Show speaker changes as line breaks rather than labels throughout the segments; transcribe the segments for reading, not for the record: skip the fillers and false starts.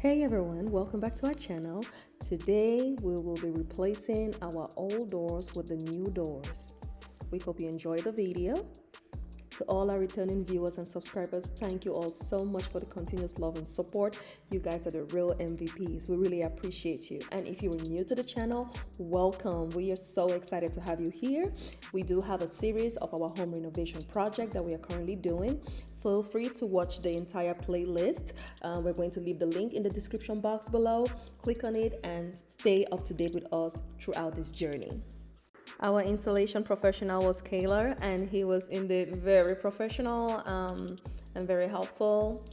Hey everyone, welcome back to our channel. Today we will be replacing our old doors with the new doors. We hope you enjoy the video. To all our returning viewers and subscribers, thank you all so much for the continuous love and support. You guys are the real MVPs. We really appreciate you. And if you are new to the channel, welcome. We are so excited to have you here. We do have a series of our home renovation project that we are currently doing. Feel free to watch the entire playlist. We're going to leave the link in the description box below. Click on it and stay up to date with us throughout this journey. Our installation professional was Kayla, and he was indeed very professional and very helpful.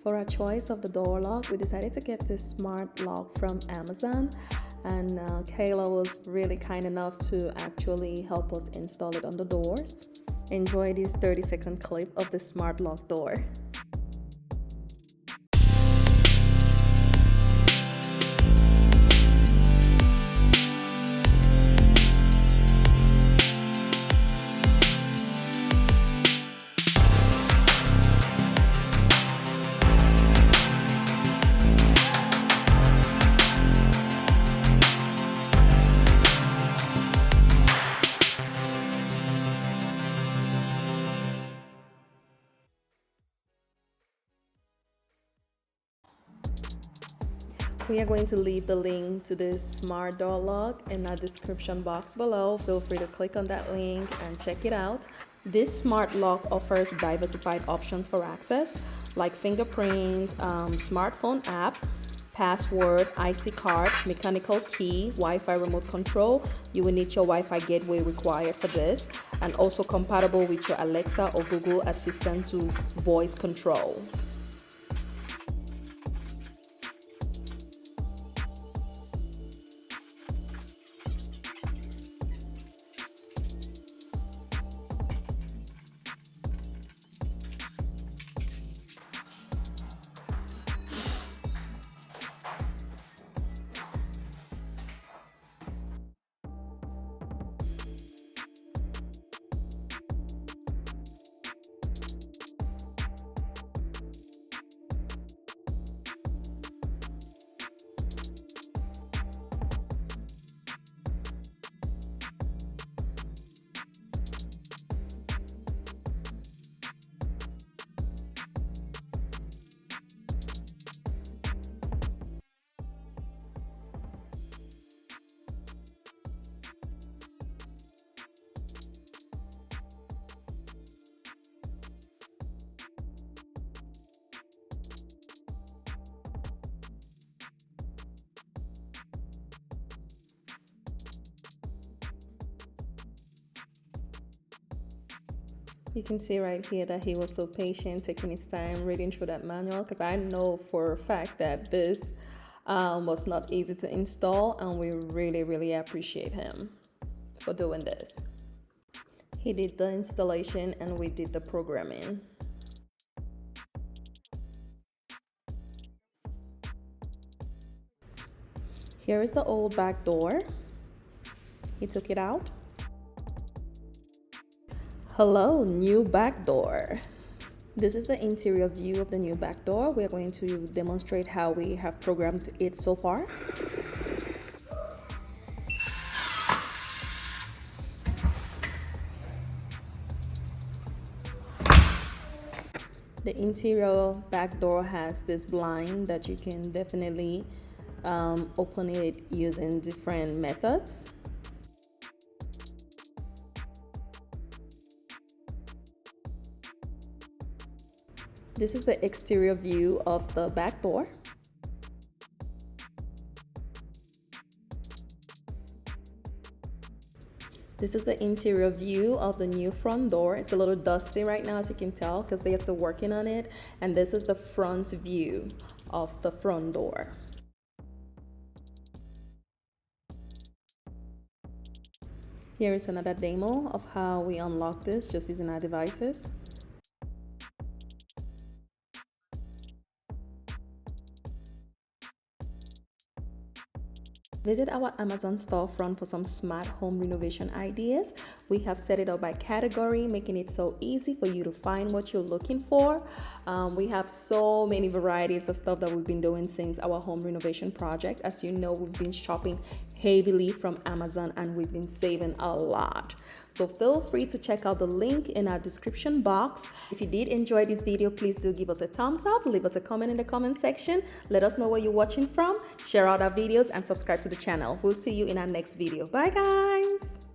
For our choice of the door lock, we decided to get this smart lock from Amazon, and Kayla was really kind enough to actually help us install it on the doors. Enjoy this 30-second clip of the smart lock door. We are going to leave the link to this smart door lock in our description box below. Feel free to click on that link and check it out. This smart lock offers diversified options for access, like fingerprint, smartphone app, password, IC card, mechanical key, Wi-Fi remote control. You will need your Wi-Fi gateway required for this, and also compatible with your Alexa or Google Assistant to voice control. You can see right here that he was so patient, taking his time reading through that manual, because I know for a fact that this was not easy to install, and we really appreciate him for doing this. He did the installation and we did the programming. Here is the old back door. He took it out. Hello, new back door. This is the interior view of the new back door. We are going to demonstrate how we have programmed it so far. The interior back door has this blind that you can definitely open it using different methods. This is the exterior view of the back door. This is the interior view of the new front door. It's a little dusty right now, as you can tell, because they are still working on it. And this is the front view of the front door. Here is another demo of how we unlock this just using our devices. Visit our Amazon storefront for some smart home renovation ideas. We have set it up by category, making it so easy for you to find what you're looking for. We have so many varieties of stuff that we've been doing since our home renovation project. As you know, we've been shopping heavily from Amazon and we've been saving a lot. So feel free to check out the link in our description box. If you did enjoy this video, please do give us a thumbs up, leave us a comment in the comment section, let us know where you're watching from, share out our videos, and subscribe to the channel. We'll see you in our next video. Bye guys.